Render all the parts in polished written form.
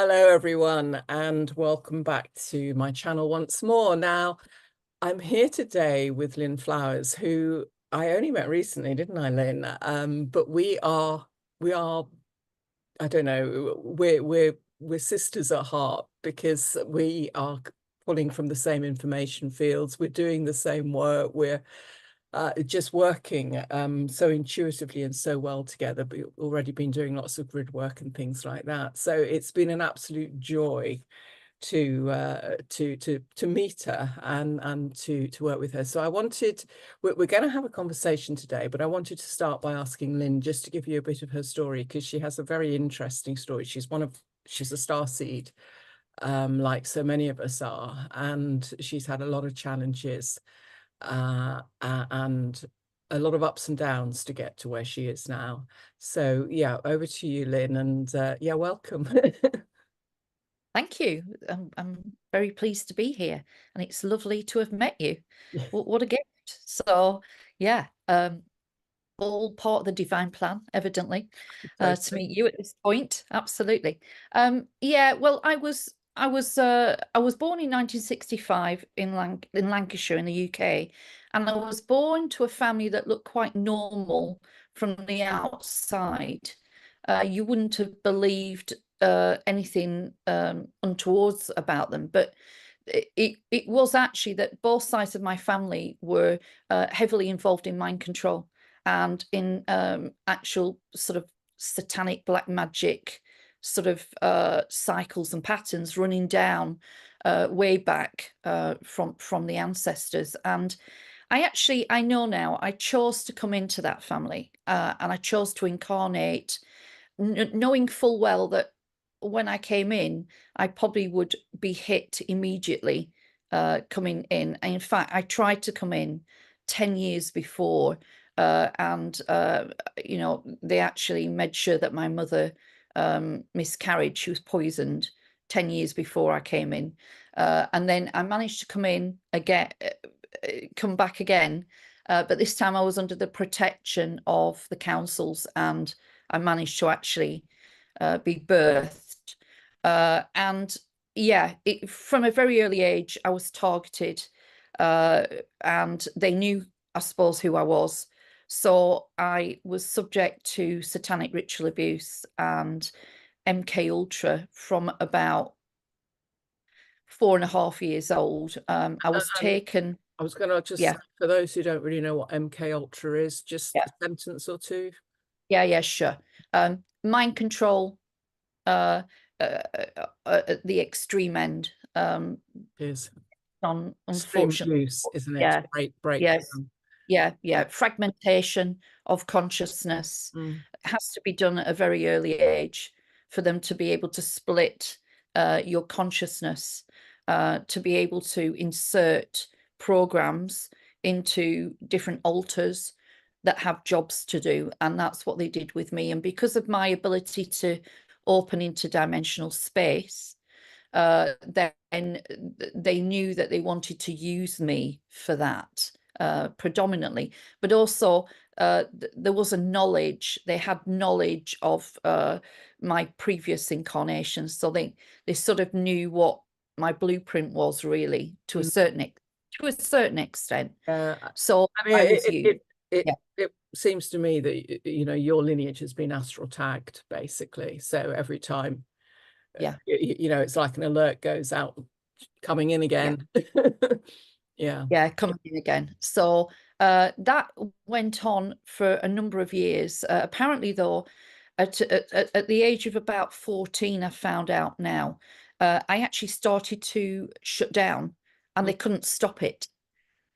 Hello, everyone, and welcome back to my channel once more. Now, I'm here today with Lynn FLowers, who I only met recently, didn't I, Lynn? But we are, I don't know, we're sisters at heart because we are pulling from the same information fields. We're doing the same work. We're just working so intuitively and so well together. But we've already been doing lots of grid work and things like that. So it's been an absolute joy to meet her and to work with her. So we're going to have a conversation today, but I wanted to start by asking Lynn just to give you a bit of her story, because she has a very interesting story. She's a starseed, like so many of us are, and she's had a lot of challenges and a lot of ups and downs to get to where she is now. So yeah, over to you, Lynn, and yeah, welcome. Thank you. I'm very pleased to be here, and it's lovely to have met you. What a gift. So yeah, all part of the divine plan, evidently, to meet you at this point. Absolutely. Yeah, well, I was born in 1965 in Lancashire in the UK, and I was born to a family that looked quite normal from the outside. You wouldn't have believed anything untowards about them, but it was actually that both sides of my family were heavily involved in mind control and in actual sort of satanic black magic sort of cycles and patterns running down way back from the ancestors. And I know now I chose to come into that family, and I chose to incarnate, knowing full well that when I came in, I probably would be hit immediately coming in. And in fact, I tried to come in 10 years before, and they actually made sure that my mother miscarried. She was poisoned 10 years before I came in. And then I managed to come in again, come back again. But this time I was under the protection of the councils, and I managed to actually be birthed. And yeah, from a very early age, I was targeted, and they knew, I suppose, who I was. So I was subject to Satanic Ritual Abuse and MKUltra from about 4.5 years old. I was taken. I was going to just Yeah, say, for those who don't really know what MKUltra is, just yeah, a sentence or two. yeah, sure. Mind control, uh, at the extreme end. Is extreme Unfortunately, abuse, isn't it? yeah, yes, Breakdown. yeah. Fragmentation of consciousness Mm. has to be done at a very early age for them to be able to split your consciousness, to be able to insert programs into different alters that have jobs to do. And that's what they did with me. And because of my ability to open interdimensional space, then they knew that they wanted to use me for that, predominantly, but also there was a knowledge, they had knowledge of my previous incarnations, so they sort of knew what my blueprint was, really, to a certain extent. So I mean, I was used. it Yeah, it seems to me that your lineage has been astral tagged, basically. So every time, yeah, it's like an alert goes out, coming in yeah, again. Yeah. yeah, coming in again. So that went on for a number of years. Apparently, though, at the age of about 14, I found out now, I actually started to shut down, and Mm. they couldn't stop it.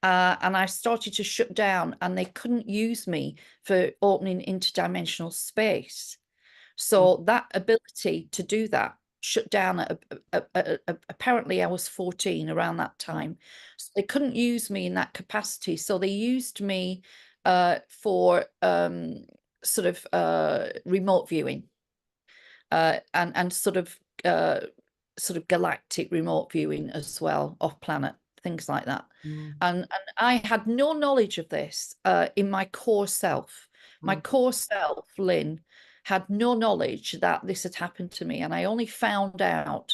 And I started to shut down, and they couldn't use me for opening interdimensional space. Mm. So that ability to do that shut down apparently I was 14 around that time. So they couldn't use me in that capacity. So they used me for sort of remote viewing, and sort of galactic remote viewing as well, off planet, things like that. Mm. And I had no knowledge of this in my core self. My Mm. core self, Lynn, had no knowledge that this had happened to me. And I only found out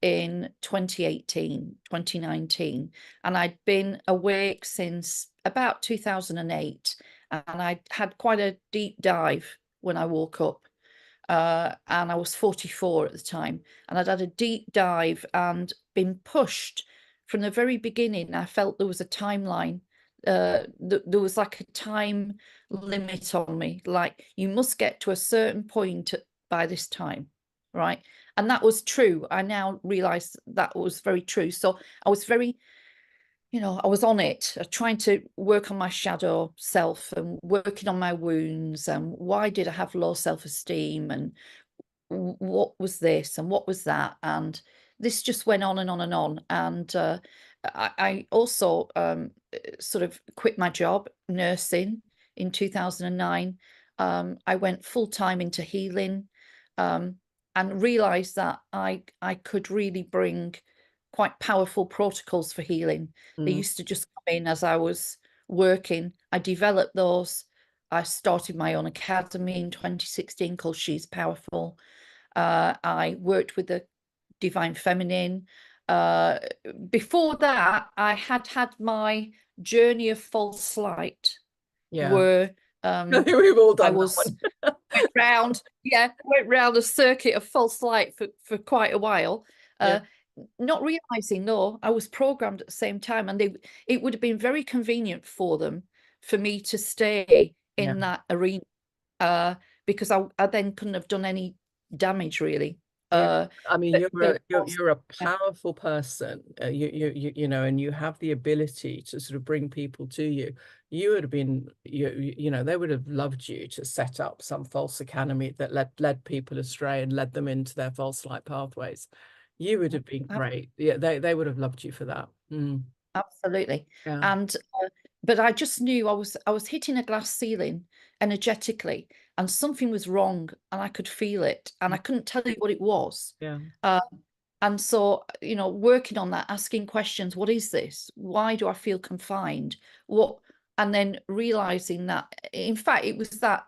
in 2018, 2019. And I'd been awake since about 2008. And I had quite a deep dive when I woke up. And I was 44 at the time. And I'd had a deep dive and been pushed from the very beginning. I felt there was a timeline. There was like a time limit on me. Like, you must get to a certain point by this time, right? And that was true. I now realize that was very true. So I was very, I was on it, trying to work on my shadow self and working on my wounds. And why did I have low self-esteem? And what was this and what was that? And this just went on and on and on. And I also sort of quit my job nursing in 2009. I went full-time into healing, and realized that I could really bring quite powerful protocols for healing. They used to just come in as I was working. I developed those. I started my own academy in 2016 called She's Powerful. I worked with the Divine Feminine. Before that, I had my journey of false light, where I think we've all I done was that one. went round a circuit of false light for quite a while. Not realizing, no, I was programmed at the same time, and it would have been very convenient for them for me to stay in that arena, because I then couldn't have done any damage really. I mean, But you're a powerful person. You know, and you have the ability to sort of bring people to you. You would have been, you know, they would have loved you to set up some false academy that led people astray and led them into their false light pathways. You would have been great. Yeah, they would have loved you for that. Absolutely. Yeah. And but I just knew I was hitting a glass ceiling energetically, and something was wrong, and I could feel it, and I couldn't tell you what it was. Yeah. And so, working on that, asking questions, what is this? Why do I feel confined? What? And then realizing that, in fact, it was that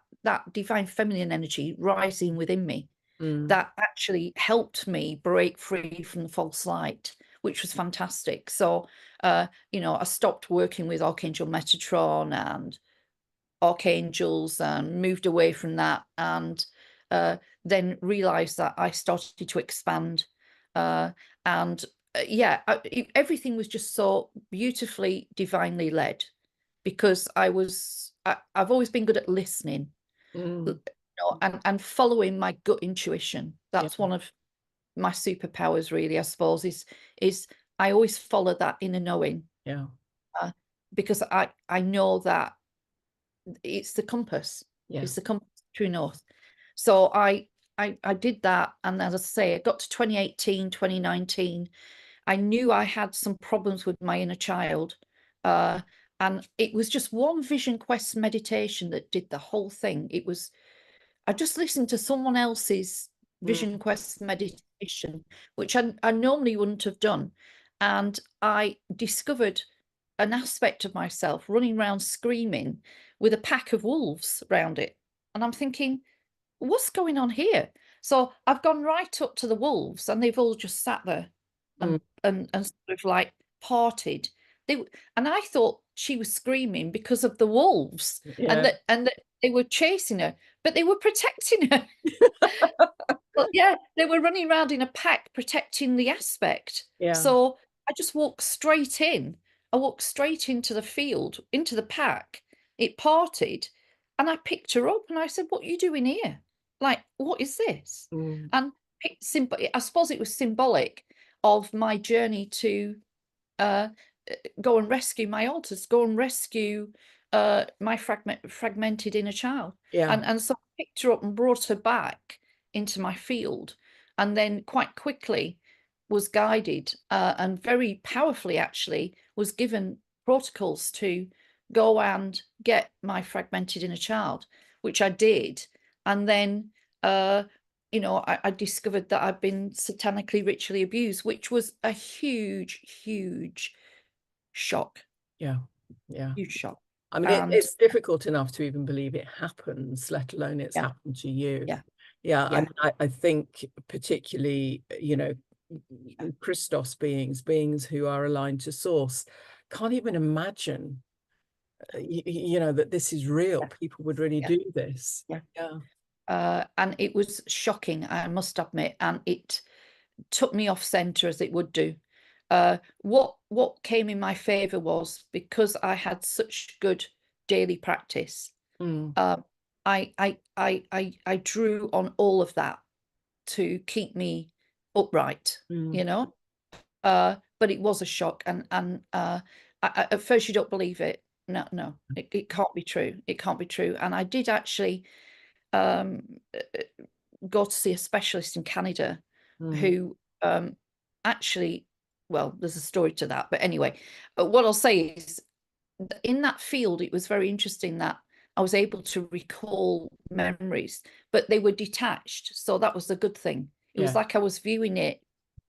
divine feminine energy rising within me that actually helped me break free from the false light, which was fantastic. So, I stopped working with Archangel Metatron and archangels and moved away from that, and then realized that I started to expand, and everything was just so beautifully divinely led, because I've always been good at listening, and following my gut intuition. That's one of my superpowers, really, I suppose, is I always follow that inner knowing, because I know that it's the compass. It's the compass, true north. So I did that, and as I say, I got to 2018, 2019. I knew I had some problems with my inner child, and it was just one Vision Quest meditation that did the whole thing. I just listened to someone else's Vision Quest meditation, which I normally wouldn't have done, and I discovered an aspect of myself running around screaming with a pack of wolves around it. And I'm thinking, what's going on here? So I've gone right up to the wolves, and they've all just sat there and sort of like parted. And I thought she was screaming because of the wolves, and that they were chasing her, but they were protecting her. But yeah, they were running around in a pack protecting the aspect. So I just walked straight in. I walked straight into the field, into the pack. It parted, and I picked her up, and I said, "What are you doing here? Like, what is this?" And I suppose it was symbolic of my journey to go and rescue my altars, go and rescue my fragmented inner child. And so I picked her up and brought her back into my field, and then quite quickly was guided, and very powerfully actually was given protocols to go and get my fragmented inner child, which I did. And then I discovered that I'd been satanically ritually abused, which was a huge shock. Yeah. Huge shock. I mean, And it's difficult enough to even believe it happens, let alone it's yeah, happened to you. yeah, Yeah, I yeah, mean, I think particularly, you know, yeah, Christos beings who are aligned to source, can't even imagine, you know, that this is real. yeah, People would really yeah, do this. yeah. Yeah. And it was shocking, I must admit, and it took me off center as it would do. What came in my favor was because I had such good daily practice. Mm, Um, I drew on all of that to keep me upright, mm, you know. But it was a shock, and at first you don't believe it. No, no, it can't be true. It can't be true. And I did actually um, go to see a specialist in Canada mm, who actually, well, there's a story to that. But anyway, what I'll say is in that field, it was very interesting that I was able to recall memories, but they were detached. So that was a good thing. It was yeah. like I was viewing it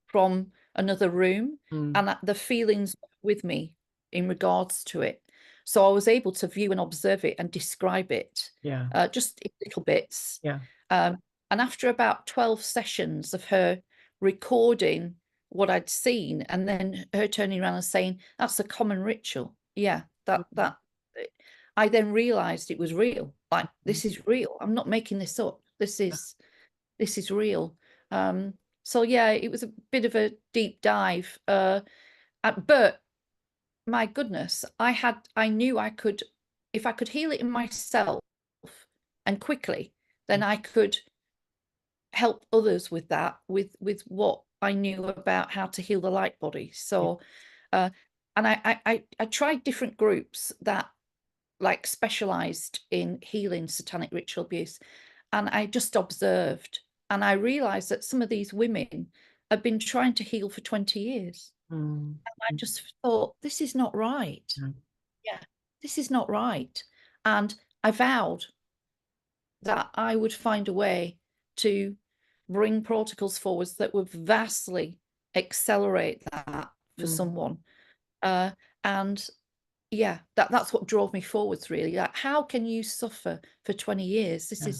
from another room, Mm, and the feelings with me in regards to it. So I was able to view and observe it and describe it, yeah. just in little bits. Yeah. Um, and after about 12 sessions of her recording what I'd seen, and then her turning around and saying, "That's a common ritual." Yeah, that I then realized it was real. Like, Mm, this is real. I'm not making this up. This is real. So yeah, it was a bit of a deep dive. But my goodness, I knew I could, if I could heal it in myself and quickly, then I could help others with that, with what I knew about how to heal the light body. yeah. So, uh, and I tried different groups that like specialized in healing satanic ritual abuse, and I just observed, and I realized that some of these women have been trying to heal for 20 years. Mm, I just thought, this is not right. mm, Yeah, this is not right. And I vowed that I would find a way to bring protocols forwards that would vastly accelerate that for mm, someone. Uh, and yeah, that's what drove me forwards, really. Like, how can you suffer for 20 years? yeah.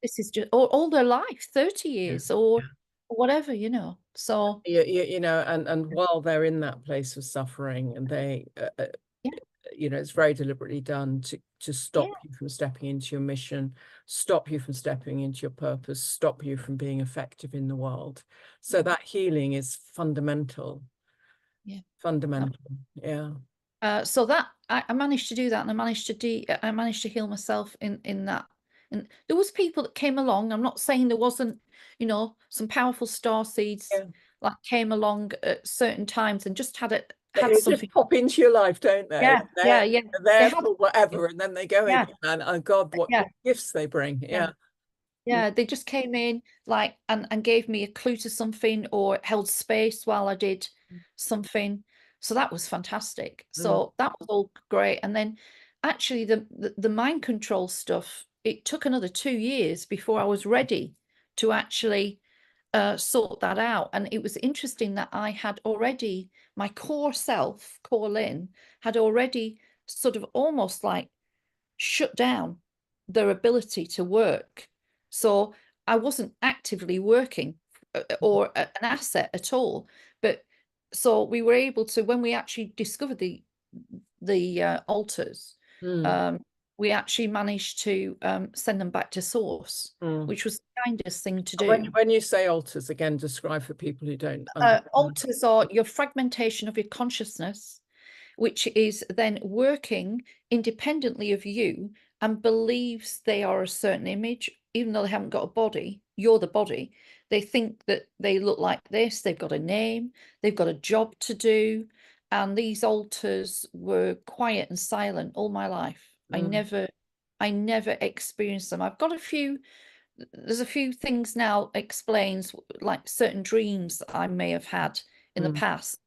This is just all their life, 30 Yeah. years or Yeah. whatever, you know. So You know, and while they're in that place of suffering, and they, yeah, you know, it's very deliberately done to yeah, stop you from stepping into your mission, stop you from stepping into your purpose, stop you from being effective in the world. So that healing is fundamental, yeah. fundamental. Yeah. So that I managed to do that, and I managed to heal myself in that. And there was people that came along. I'm not saying there wasn't, you know, some powerful star seeds Yeah. like came along at certain times and just had They just something. pop into your life, don't they? Yeah, yeah, yeah. They're They there had, for whatever, and then they go yeah, again. And oh God, yeah, what gifts they bring. yeah. Yeah. Mm, Yeah, they just came in like and gave me a clue to something or held space while I did something. So that was fantastic. mm, So that was all great. And then actually the mind control stuff, it took another 2 years before I was ready to actually sort that out. And it was interesting that I had already, my core self, core Lynn, had already sort of almost like shut down their ability to work. So I wasn't actively working or an asset at all. But so we were able to, when we actually discovered the altars, mm, um, we actually managed to send them back to source, mm. which was the kindest thing to When do. when you say altars, again, describe for people who don't understand. Altars are your fragmentation of your consciousness, which is then working independently of you and believes they are a certain image, even though they haven't got a body. You're the body. They think that they look like this, they've got a name, they've got a job to do. And these altars were quiet and silent all my life. Mm, I never experienced them. I've got a few, there's a few things now explains like certain dreams that I may have had in the mm, past,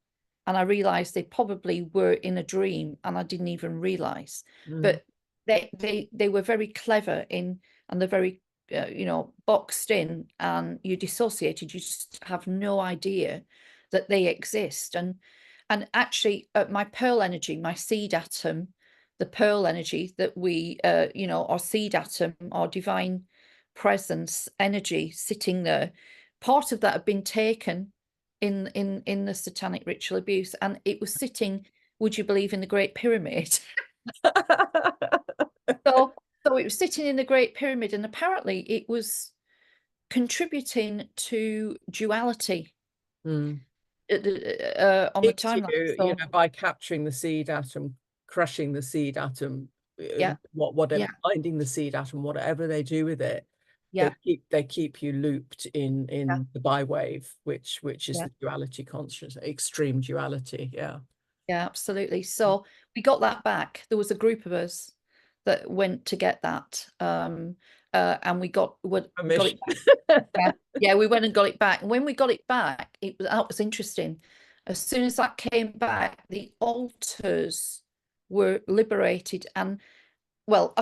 and I realized they probably were in a dream and I didn't even realize. mm, But they were very clever in, and they're very you know, boxed in, and you dissociated. You just have no idea that they exist. And actually, my pearl energy, my seed atom, the pearl energy that we, you know, our seed atom, our divine presence energy sitting there, part of that had been taken in the Satanic Ritual Abuse, and it was sitting, would you believe, in the Great Pyramid. So it was sitting in the Great Pyramid, and apparently it was contributing to duality Mm. on the Keeps you, timeline. you So know, by capturing the seed atom, crushing the seed atom, yeah, whatever, yeah, finding the seed atom, whatever they do with it, yeah, they keep you looped in yeah, the bi-wave, which is yeah, the duality consciousness, extreme duality. Yeah. yeah, absolutely. So we got that back. There was a group of us that went to get that, and we got it Permission. back. Yeah, yeah, we went and got it back. And when we got it back, that was interesting. As soon as that came back, the altars were liberated, and well,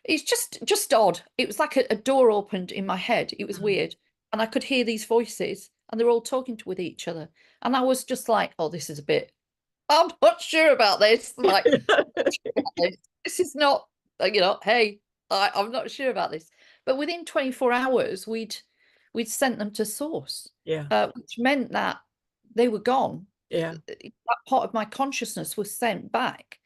it's just odd. It was like a door opened in my head. It was weird, and I could hear these voices, and they're all talking with each other, and I was just like, "Oh, this is a bit. I'm not sure about this. Like, this is not, you know, hey, I'm not sure about this." But within 24 hours, we'd sent them to source, Yeah. which meant that they were gone. Yeah. That part of my consciousness was sent back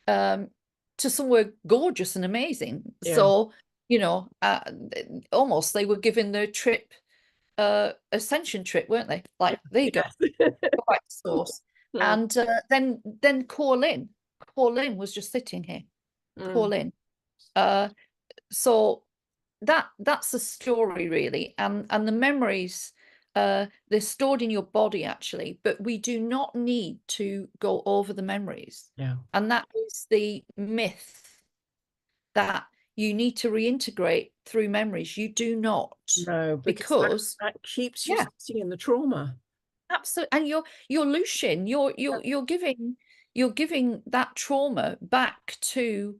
um, to somewhere gorgeous and amazing. Yeah. So, you know, almost they were given their trip, ascension trip, weren't they? Like, there you go, Yes. go back to source. Mm. And then Core Lynn was just sitting here. Core Mm. Lynn. So that's the story really, and the memories, they're stored in your body actually, but we do not need to go over the memories. Yeah. And that is the myth, that you need to reintegrate through memories. You do not, No, because because that keeps you yeah, sitting in the trauma. absolutely. And you're Lucian, you're giving that trauma back to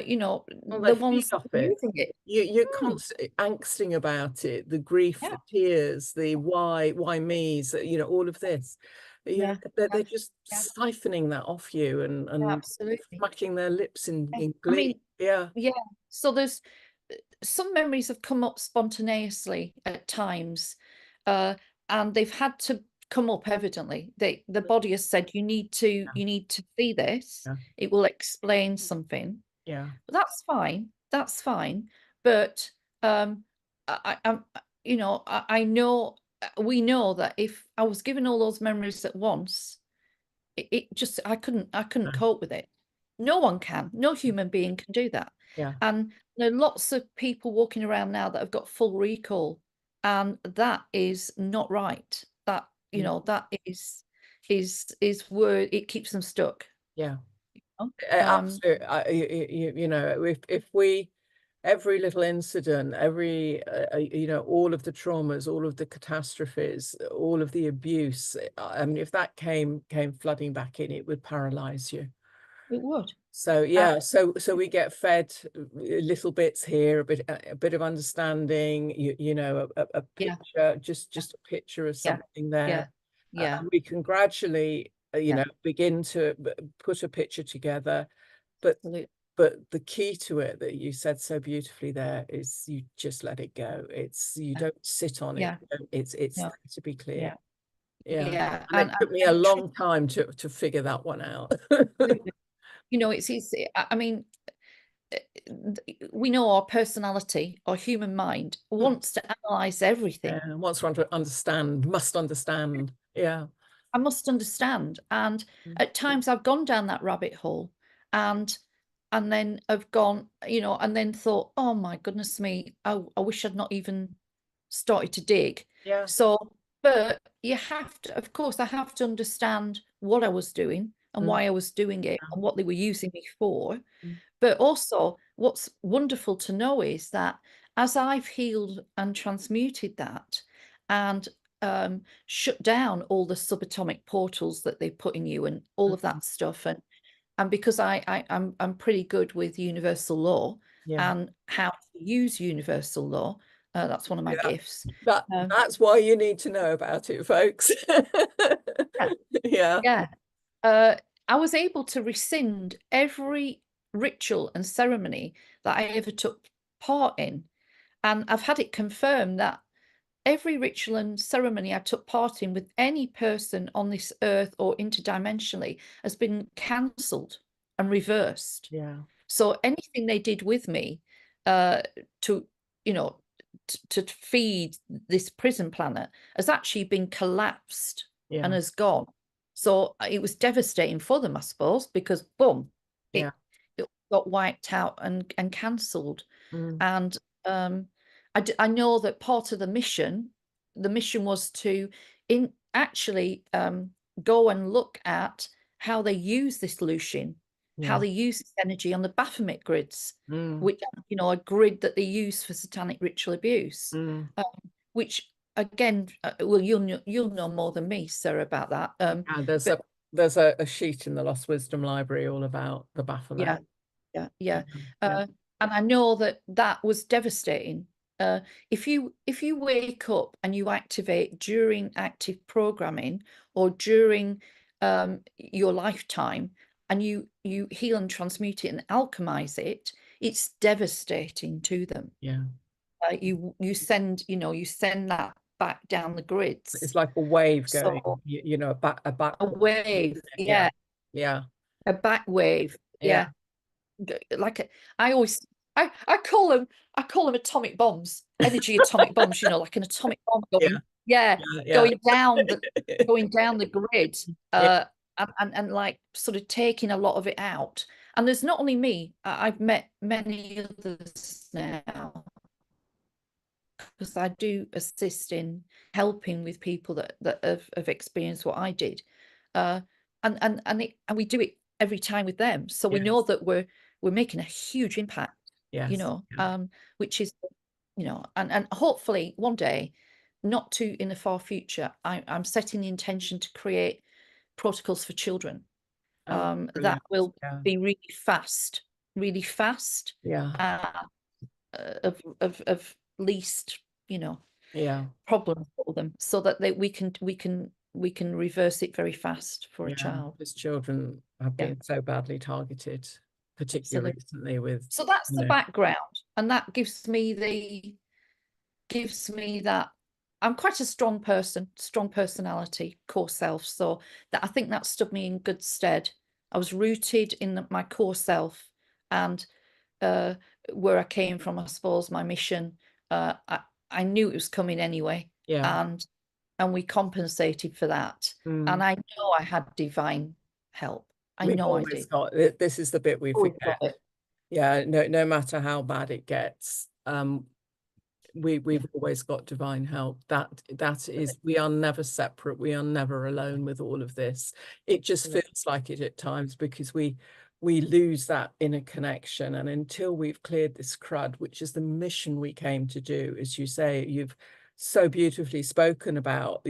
you know, Well, they the feed ones off it. using it. You're Mm, constantly angsting about it, the grief, yeah, the tears, the why me's, you know, all of this. You know, yeah, they're yeah, just yeah, siphoning that off you yeah, and absolutely. smacking their lips Yeah. in I glee. mean, Yeah. yeah. So there's some memories have come up spontaneously at times, uh, and they've had to come up evidently. The body has said you need to see this. Yeah. It will explain something. Yeah. That's fine. That's fine. But I'm, you know, I know, we know that if I was given all those memories at once, it just I couldn't Yeah. cope with it. No one can. No human being can do that. Yeah. And there are lots of people walking around now that have got full recall, and that is not right. That, you Mm. know, that is where it keeps them stuck. Yeah. You know? Absolutely. You know, if we, every little incident, every you know, all of the traumas, all of the catastrophes, all of the abuse, I mean, if that came flooding back in, it would paralyze you. It would. So Uh, yeah, so we get fed little bits here, a bit of understanding, you know, a yeah, picture, just a picture of yeah, something there, yeah, yeah, and we can gradually, you yeah, know, begin to put a picture together. But absolutely. the key to it that you said so beautifully there is you just let it go. It's, you Yeah, don't sit on it. yeah, It's no, there to be clear. yeah, Yeah, yeah, and it took me a and trust, long time to figure that one out. absolutely. You know, it's I mean, we know our personality, our human mind wants to analyze everything. Yeah, wants one to understand, must understand. Yeah. I must understand. And Mm. at times I've gone down that rabbit hole, and then I've gone, you know, and then thought, oh my goodness me, I wish I'd not even started to dig. Yeah. So, but you have to, of course, I have to understand what I was doing and Mm. why I was doing it and what they were using me for. Mm. But also, what's wonderful to know is that as I've healed and transmuted that, and shut down all the subatomic portals that they put in you and all of Mm. that stuff, and because I'm pretty good with universal law Yeah. and how to use universal law, that's one of my Yeah. gifts. That's why you need to know about it, folks. Yeah, Yeah. yeah. Uh, I was able to rescind every ritual and ceremony that I ever took part in. And I've had it confirmed that every ritual and ceremony I took part in with any person on this earth or interdimensionally has been cancelled and reversed. Yeah. So anything they did with me to, you know, to feed this prison planet has actually been collapsed and Yeah. has gone. So it was devastating for them, I suppose, because boom, Yeah. it got wiped out and cancelled. Mm. And I know that part of the mission was to actually go and look at how they use this Lucian, how Yeah. they use this energy on the Baphomet grids, Mm. which, you know, a grid that they use for satanic ritual abuse, Mm. which again, well, you'll know more than me, Sarah, about that. And But there's a sheet in the Lost Wisdom Library all about the Baphomet. yeah, yeah. Yeah. And I know that that was devastating. If you wake up and you activate during active programming or during your lifetime, and you heal and transmute it and alchemize it, it's devastating to them. Yeah. You send, you know, you send that back down the It's grids. like a wave going, So you know, a a backward. wave, Yeah. yeah, Yeah. a back wave, Yeah. yeah. Like I always I call them atomic bombs, energy atomic bombs, you know, like an atomic bomb Yeah. going, yeah, Yeah. going down the grid, Yeah. and like sort of taking a lot of it out. And there's not only me, I've met many others now, because I do assist in helping with people that have experienced what I did. Uh, and we do it every time with them. So we know Yes. that we're making a huge impact, you Yes. know, Yeah. which is, you know, and hopefully one day, not too in the far future, I'm setting the intention to create protocols for children Oh, that brilliant. will Yeah. be really fast, Yeah. uh, of least, you know, Yeah. problem for them, so that we can reverse it very fast for a Yeah. child. Because children have Yeah, been so badly targeted, particularly absolutely. recently with, So that's you the know, background, and that that I'm quite a strong person, strong personality, core self. So that I think that stood me in good stead. I was rooted in my core self, and uh, where I came from, I suppose, my mission. I knew it was coming anyway, yeah. and we compensated for that. Mm. And I know I had divine help. I We've know I always did. got, this is the bit we Always forget. got it. Yeah, no matter how bad it gets, Yeah, we've always got divine help. That is, we are never separate. We are never alone with all of this. It just absolutely. feels like it at times because we lose that inner connection. And until we've cleared this crud, which is the mission we came to do, as you say, you've so beautifully spoken about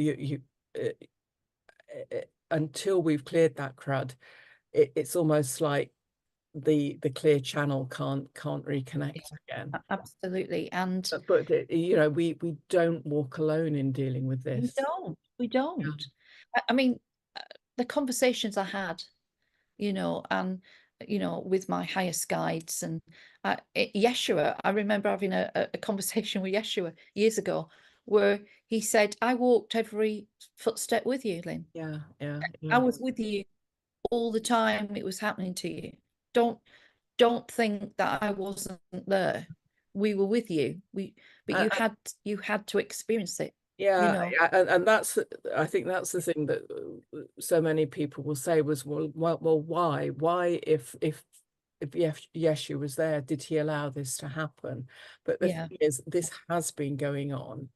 until we've cleared that crud, it's almost like the clear channel can't Yeah, reconnect again. absolutely. And But you know, we don't walk alone in dealing with we this. don't. We Yeah. don't. I mean, the conversations I had, you know, and you know, with my highest guides and Yeshua. I remember having a conversation with Yeshua years ago, where he said, "I walked every footstep with you, Lynn. Yeah. Yeah. I Yeah. was with you all the time it was happening to you. Don't think that I wasn't there. We were with you. But Uh, you had to experience it, you yeah, know." yeah, and that's, I think that's the thing that so many people will say was, well, why if Yeshua was there, did he allow this to happen? But the Yeah, thing is, this has been going on.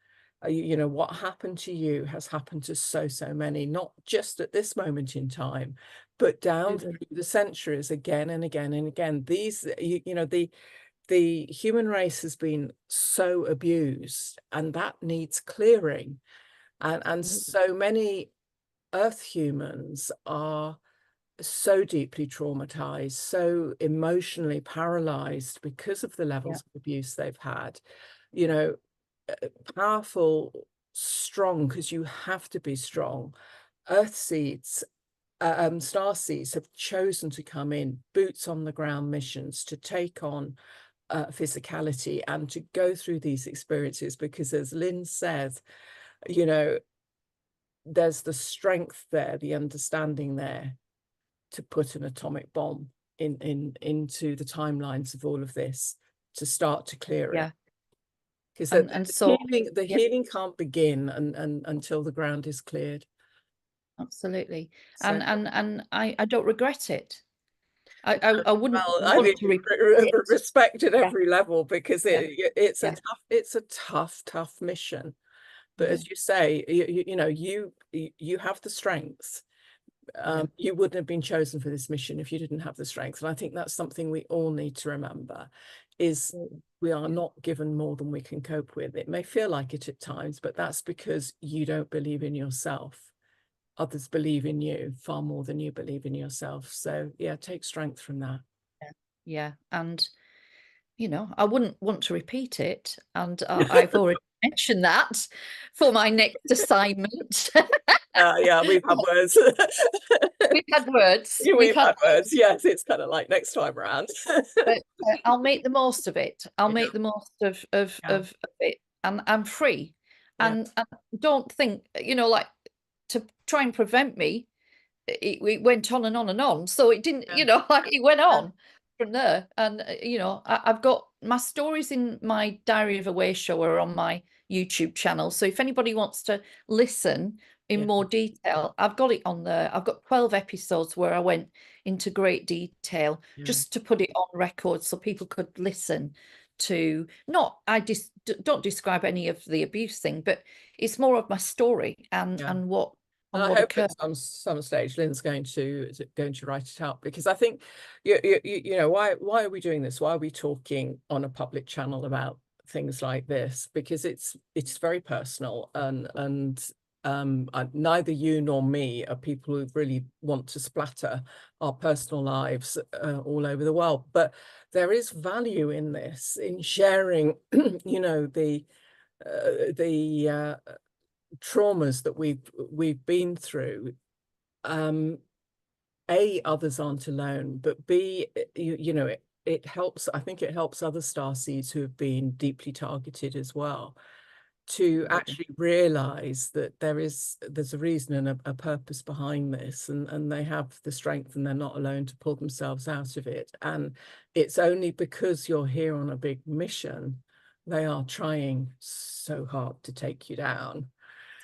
You know, what happened to you has happened to so many, not just at this moment in time, but down through absolutely. the centuries, again and again and again. These, you know, the human race has been so abused, and that needs clearing. And so many earth humans are so deeply traumatized, so emotionally paralyzed because of the Yeah, levels of abuse they've had. You know, powerful, strong, because you have to be strong, earth seeds Starseeds have chosen to come in, boots on the ground missions, to take on physicality and to go through these experiences, because as Lynn says, you know, there's the strength there, the understanding there to put an atomic bomb into the timelines of all of this, to start to clear it. Because the healing can't begin until the ground is cleared. Absolutely. So, and I don't regret it. I wouldn't well, I want mean, to repeat it. respect at every level, because it's a tough mission. But as you say, you know, you have the strengths. You wouldn't have been chosen for this mission if you didn't have the strength. And I think that's something we all need to remember, is we are not given more than we can cope with. It may feel like it at times, but that's because you don't believe in yourself. Others believe in you far more than you believe in yourself. So yeah, take strength from that. Yeah. And, you know, I wouldn't want to repeat it. And I've already mentioned that for my next assignment. Yeah, we've had words. We've had words. We've had words. Yes, it's kind of like next time around. But I'll make the most of it. I'll make the most of it, and I'm free. And don't think, you know, like, to try and prevent me, it went on and on and on. So it didn't, you know, like, it went on from there. And you know, I've got my stories in my Diary of a Wayshower on my YouTube channel. So if anybody wants to listen in more detail, I've got it on there. I've got 12 episodes where I went into great detail just to put it on record so people could listen to, not, I just don't describe any of the abuse thing, but it's more of my story and what and I hope occurred. at some stage Lynn's going to write it out, because I think you know, why are we doing this? Why are we talking on a public channel about things like this? Because it's very personal, and neither you nor me are people who really want to splatter our personal lives all over the world. But there is value in this, in sharing, you know, the traumas that we've been through. A, others aren't alone, but B, you know, it helps. I think it helps other starseeds who have been deeply targeted as well, to actually realize that there's a reason and a purpose behind this, and they have the strength, and they're not alone to pull themselves out of it. And it's only because you're here on a big mission, they are trying so hard to take you down.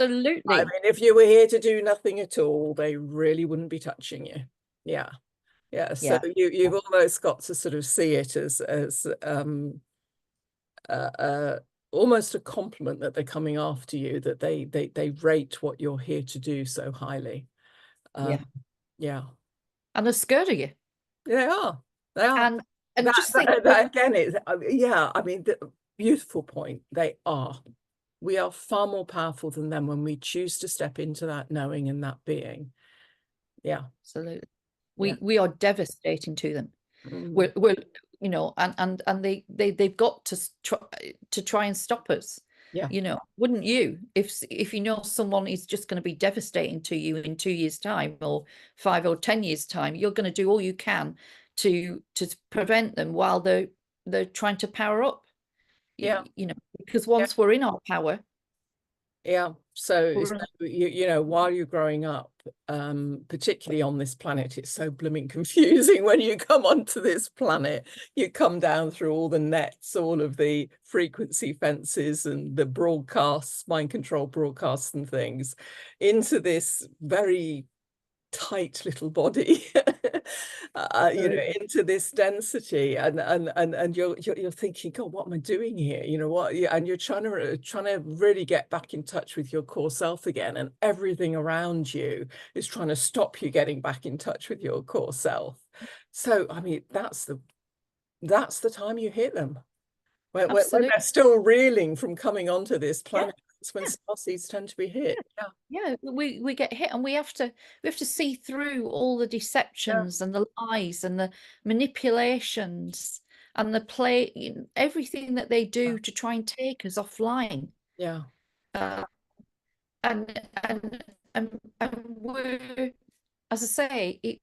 Absolutely. I mean, if you were here to do nothing at all, they really wouldn't be touching you. Yeah. So you've almost got to sort of see it as almost a compliment that they're coming after you, that they rate what you're here to do so highly. And they're scared of you. They are. And just think that again, it's I mean, the beautiful point. They are. We are far more powerful than them when we choose to step into that knowing and that being. Absolutely. We are devastating to them. We're you know, and they've got to try and stop us. You know, wouldn't you, if you know someone is just going to be devastating to you in 2 years' time, or 5 or 10 years' time, you're going to do all you can to prevent them while they're trying to power up. You know, because once we're in our power. So you know, while you're growing up, particularly on this planet, it's so blooming confusing. When you come onto this planet, you come down through all the nets, all of the frequency fences and the broadcasts, mind control broadcasts and things, into this very tight little body, you know, into this density, and you're thinking, God, what am I doing here? You know what? And you're trying to really get back in touch with your core self again, and everything around you is trying to stop you getting back in touch with your core self. So I mean, that's the time you hit them, when they're still reeling from coming onto this planet. It's when starseeds tend to be hit. We get hit, and we have to see through all the deceptions and the lies and the manipulations and the play, everything that they do to try and take us offline. And we're as I say,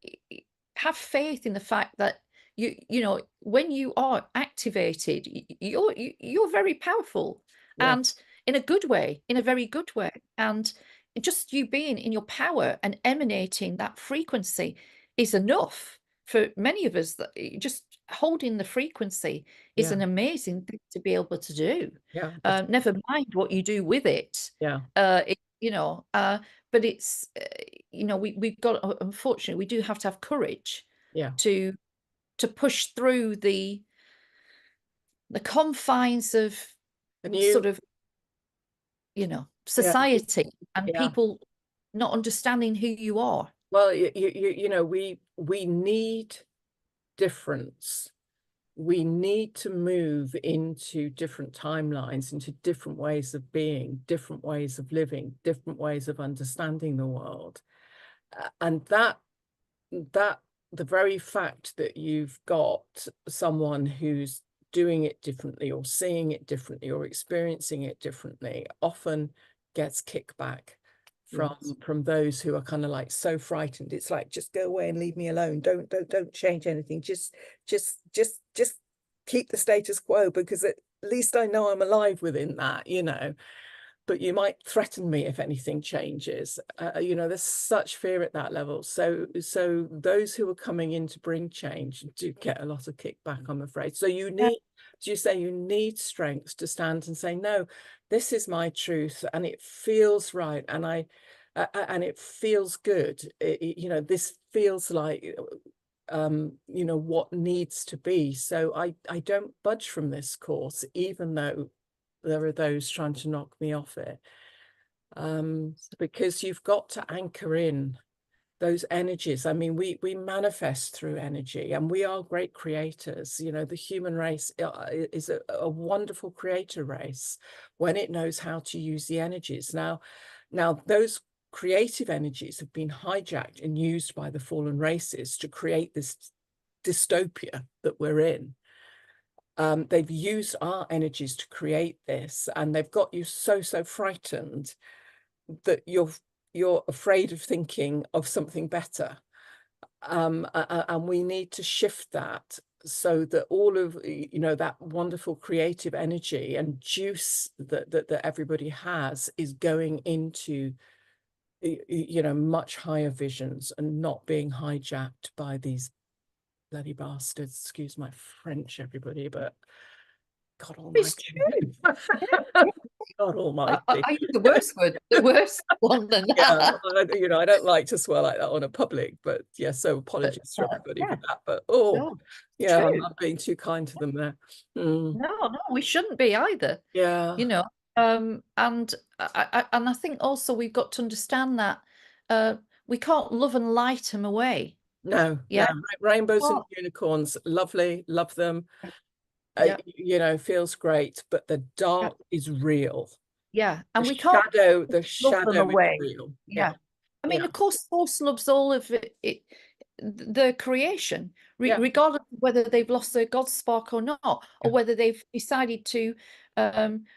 have faith in the fact that you know, when you are activated, you're very powerful, Yeah, and in a good way, in a very good way. And just you being in your power and emanating that frequency is enough for many of us. That just holding the frequency is yeah, an amazing thing to be able to do. yeah, Never mind what you do with it. yeah, You know, but it's you know, we've got, unfortunately, we do have to have courage yeah. to push through the confines of And sort you, of, you know, yeah, society and yeah. people not understanding who you are. Well, you know, we need difference. We need to move into different timelines, into different ways of being, different ways of living, different ways of understanding the world. And that the very fact that you've got someone who's doing it differently or seeing it differently or experiencing it differently often gets kickback Yes. from those who are kind of like so frightened. It's like, just go away and leave me alone. Don't change anything. Just keep the status quo, because at least I know I'm alive within that, you know. But you might threaten me if anything changes. You know, there's such fear at that level. So those who are coming in to bring change do get a lot of kickback, I'm afraid. So you Yeah. need, do you say you need strength to stand and say, no, this is my truth and it feels right, and it feels good. You know, this feels like you know, what needs to be. So I don't budge from this course, even though there are those trying to knock me off it, because you've got to anchor in those energies. I mean, we manifest through energy, and we are great creators. You know, the human race is a wonderful creator race when it knows how to use the energies. Now those creative energies have been hijacked and used by the fallen races to create this dystopia that we're in. They've used our energies to create this, and they've got you so frightened that you're afraid of thinking of something better. And we need to shift that so that all of, you know, that wonderful creative energy and juice that everybody has is going into, you know, much higher visions and not being hijacked by these bloody bastards. Excuse my French, everybody, but God It's almighty. true. God I, almighty. I use the worst word, the worst one than Yeah, that. you know, I don't like to swear like that on a public, but yeah, so But apologies to everybody for yeah, that. But oh, no, it's yeah, I'm true. not being too kind to them there. Mm, No, we shouldn't be either. yeah, You know, and I think also we've got to understand that uh, we can't love and light them away. no, Yeah, rainbows and oh, unicorns, lovely, love them. yeah, You know, feels great, but the yeah, dark is real. yeah, The and we can't the love them shadow is away. real. Yeah, Yeah, I mean, yeah, of course, Source loves all of the creation, yeah, regardless of whether they've lost their God spark or not, yeah, or whether they've decided to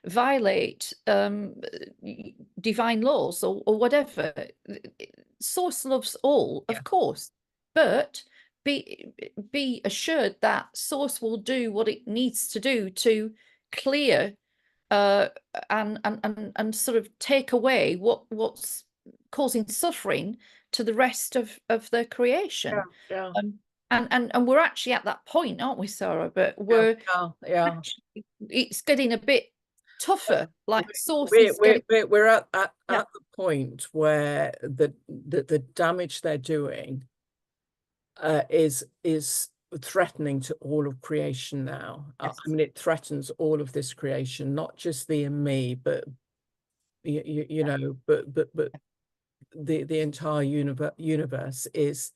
violate divine laws or whatever. Source loves all, yeah, of course, but be assured that Source will do what it needs to do to clear uh, and sort of take away what's causing suffering to the rest of the yeah, creation. yeah, Um, and we're actually at that point, aren't we, Sarah? But yeah, we're yeah, yeah. actually, it's getting a bit tougher. Like Source We're is getting, at yeah, the point where the damage they're doing is threatening to all of creation now. I yes, mean, it threatens all of this creation, not just thee and me, but you yeah, know, but the entire universe is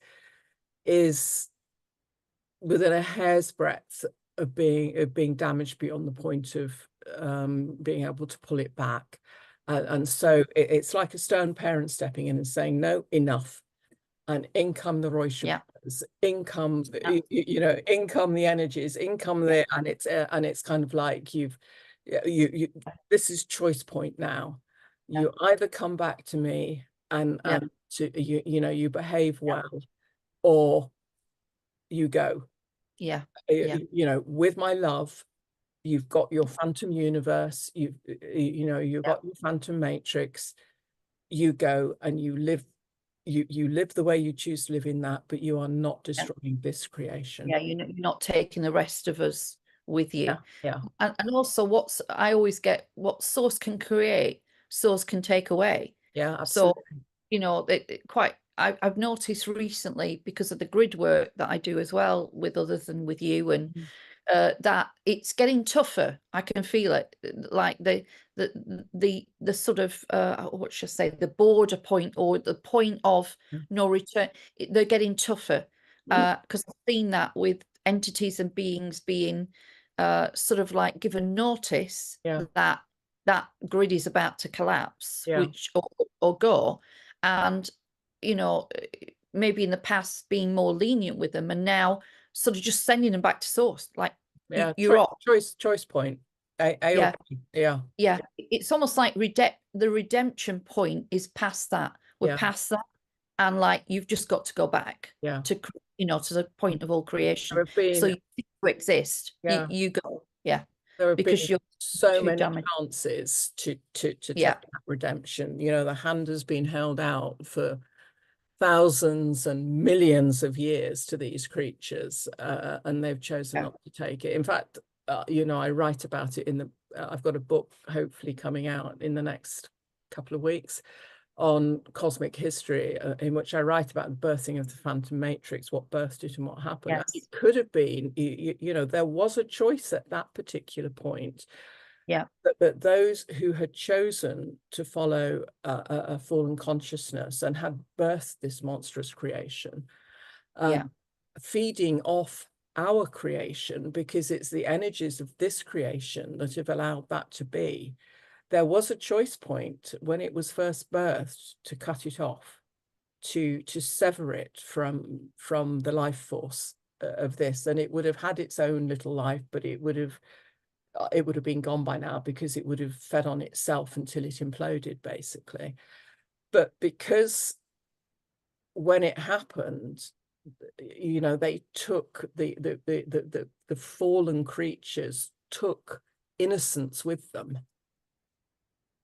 within a hair's breadth of being damaged beyond the point of being able to pull it back. And so it's like a stern parent stepping in and saying, no, enough. And in come the yeah, Royshers, in come, yeah, you know, in come the energies, in come yeah, the, and it's kind of like you this is choice point now. yeah, You either come back to me and Yeah. you behave well, or you go. Yeah. With my love, you've got your phantom universe, you've got your phantom matrix. You go and you live the way you choose to live in that, but you are not destroying this creation. Yeah, you're not taking the rest of us with you. Yeah. And also I always get, what source can create, source can take away. Yeah, So, absolutely. I've noticed recently, because of the grid work that I do as well with others and with you, and that it's getting tougher. I can feel it, like the sort of what should I say, the border point, or the point of no return. They're getting tougher, because I've seen that with entities and beings being sort of like given notice that that grid is about to collapse, which or go, and maybe in the past being more lenient with them, and now sort of just sending them back to source, like you're off. Choice point. Yeah. Yeah. Yeah. It's almost like the redemption point is past that. We're past that, and like you've just got to go back to to the point of all creation. So you exist. You go. Yeah. There have Because been you're so too many damaged. chances to take that redemption. The hand has been held out for thousands and millions of years to these creatures, and they've chosen not to take it. In fact, I write about it I've got a book hopefully coming out in the next couple of weeks on cosmic history, in which I write about the birthing of the Phantom Matrix, what birthed it and what happened. Yes. It could have been, there was a choice at that particular point. Yeah. But those who had chosen to follow a fallen consciousness and had birthed this monstrous creation, feeding off our creation, because it's the energies of this creation that have allowed that to be. There was a choice point when it was first birthed to cut it off, to sever it from the life force of this, and it would have had its own little life, but it would have been gone by now, because it would have fed on itself until it imploded, basically. But because when it happened, they took the fallen creatures took innocence with them.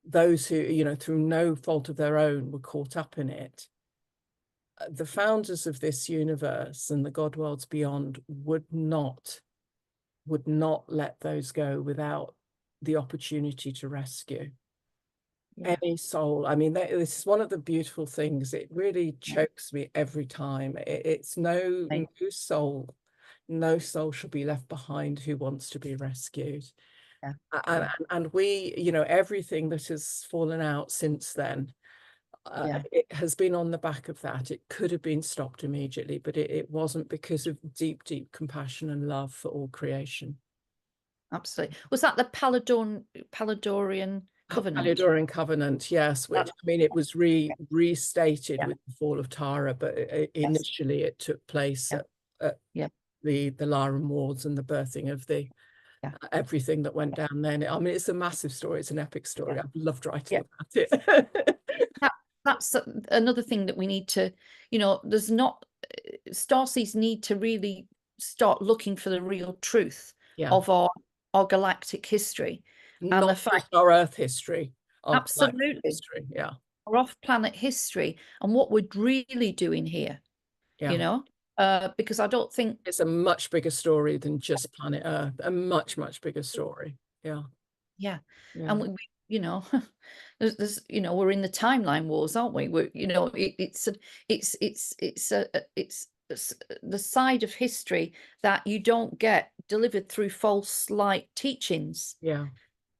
Those who, through no fault of their own, were caught up in it. The founders of this universe and the God worlds beyond would not let those go without the opportunity to rescue any soul. I mean, this is one of the beautiful things. It really chokes me every time. It's no soul shall be left behind who wants to be rescued. And we, everything that has fallen out since then, it has been on the back of that. It could have been stopped immediately, but it wasn't, because of deep compassion and love for all creation. Absolutely. Was that the Paladorian Covenant? Paladorian Covenant, yes. Which, I mean, it was restated with the fall of Tara, but initially it took place at the Laran Wards and the birthing of the everything that went down then. I mean, it's a massive story. It's an epic story. I've loved writing about it. That's another thing that we need to, there's not, Starseeds need to really start looking for the real truth of our galactic history. Not and the fact just our Earth history. Absolutely. History, our off-planet history, and what we're really doing here, because I don't think it's a much bigger story than just planet Earth. A much bigger story. And we there's we're in the timeline wars, aren't we? We're it's the side of history that you don't get delivered through false light teachings.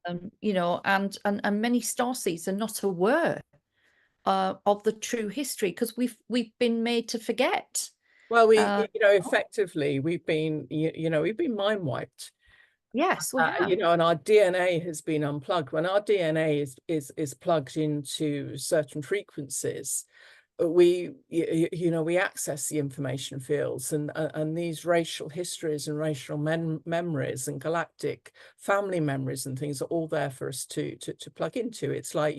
And many starseeds are not aware of the true history, because we've been made to forget. Well, we effectively we've been mind wiped. Yes, we have. And our DNA has been unplugged. When our DNA is plugged into certain frequencies, we access the information fields, and these racial histories and racial memories and galactic family memories and things are all there for us to plug into. It's like,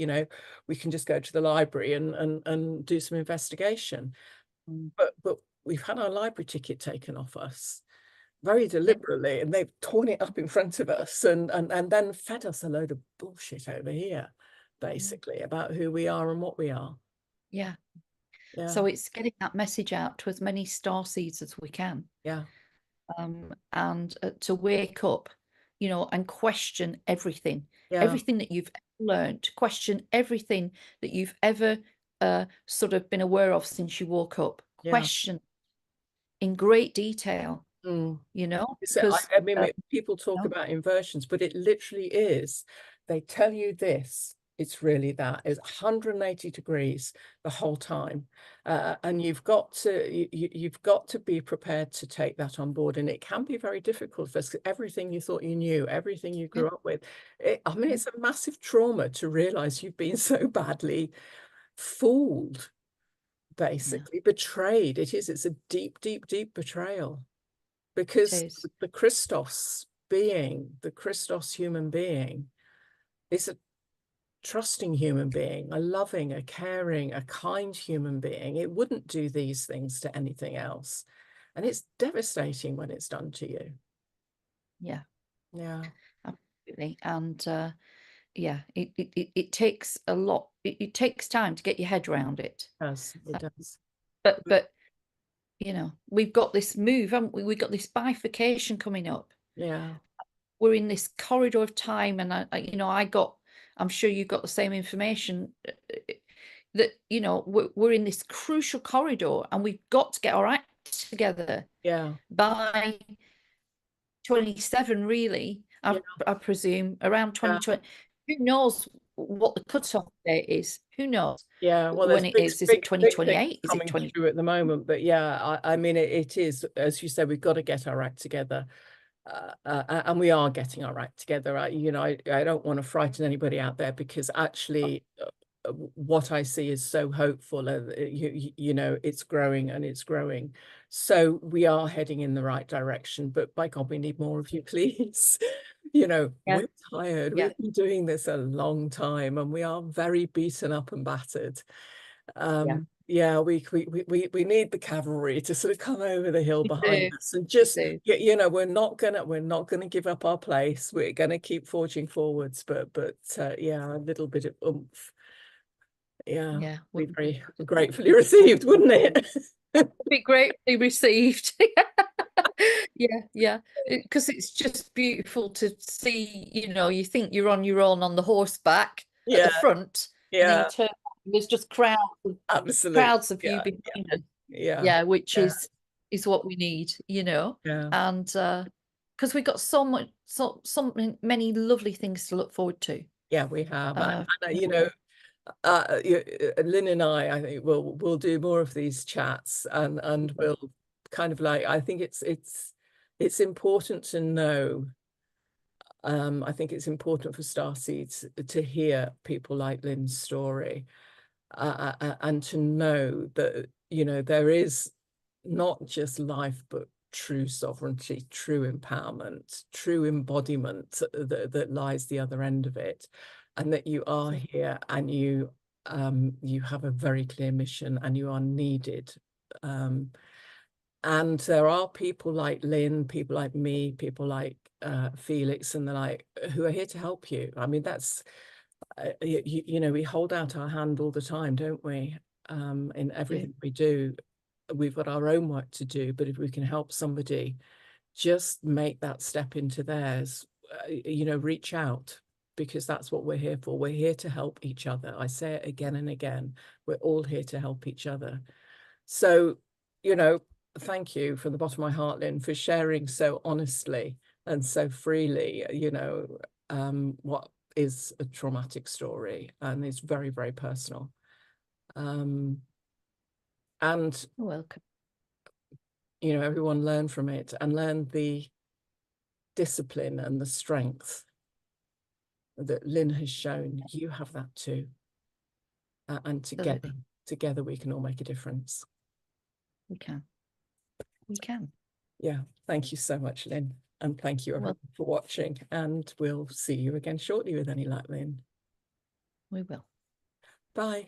we can just go to the library and do some investigation. But we've had our library ticket taken off us very deliberately, and they've torn it up in front of us and then fed us a load of bullshit over here, basically, about who we are and what we are. Yeah. Yeah. So it's getting that message out to as many starseeds as we can. Yeah. And to wake up, and question everything. Yeah. Everything that you've learned, question everything that you've ever sort of been aware of since you woke up. Yeah. Question in great detail, because I mean, people talk about inversions, but it literally is. They tell you this. It's really that. It's 180 degrees the whole time, and you've got to be prepared to take that on board. And it can be very difficult for everything you thought you knew, everything you grew up with. I mean, it's a massive trauma to realize you've been so badly fooled, basically betrayed. It's a deep, deep, deep betrayal. Because the Christos human being is a trusting human being, a loving, a caring, a kind human being. It wouldn't do these things to anything else. And it's devastating when it's done to you. Yeah. Yeah. Absolutely. And yeah, it takes a lot. It takes time to get your head around it. It does. But we've got this move, haven't we? We've got this bifurcation coming up. Yeah. We're in this corridor of time, and I'm sure you got the same information that we're in this crucial corridor, and we've got to get our act together. Yeah. By 27, really, I presume around 2020. Who knows what the cutoff date is? Who knows? Yeah, well, when it is. Is it 2028? Is it 20 through at the moment? But yeah, I mean, it is, as you said, we've got to get our act together. And we are getting our act together. I don't want to frighten anybody out there, because actually what I see is so hopeful. It's growing and it's growing. So we are heading in the right direction. But by God, we need more of you, please. We're tired. We've been doing this a long time, and we are very beaten up and battered. We need the cavalry to sort of come over the hill behind us and just, we're not gonna give up our place. We're gonna keep forging forwards, but yeah, a little bit of oomph. Yeah, would be very gratefully received, wouldn't it? Be gratefully received. Yeah, because it's just beautiful to see. You think you're on your own on the horseback at the front, and then you turn, there's just crowds of you behind us. Yeah, which is what we need, and because we've got so many lovely things to look forward to. Yeah, we have. Lynn and I think we'll do more of these chats, and we'll kind of like, I think it's important to know. I think it's important for Starseeds to hear people like Lynn's story, and to know that there is not just life, but true sovereignty, true empowerment, true embodiment that lies the other end of it, and that you are here, and you have a very clear mission, and you are needed. And there are people like Lynn, people like me, people like Felix, and the like, who are here to help you. I mean, that's we hold out our hand all the time, don't we? In everything we do. We've got our own work to do, but if we can help somebody just make that step into theirs, reach out, because that's what we're here for. We're here to help each other. I say it again and again. We're all here to help each other. So, thank you from the bottom of my heart, Lynn, for sharing so honestly and so freely, what is a traumatic story, and it's very, very personal. And you're welcome. Everyone learn from it, and learn the discipline and the strength that Lynn has shown. You have that too, and together we can all make a difference. We can. We can. Yeah, thank you so much, Lynn. And thank you everyone for watching. And we'll see you again shortly with any luck, Lynn. We will. Bye.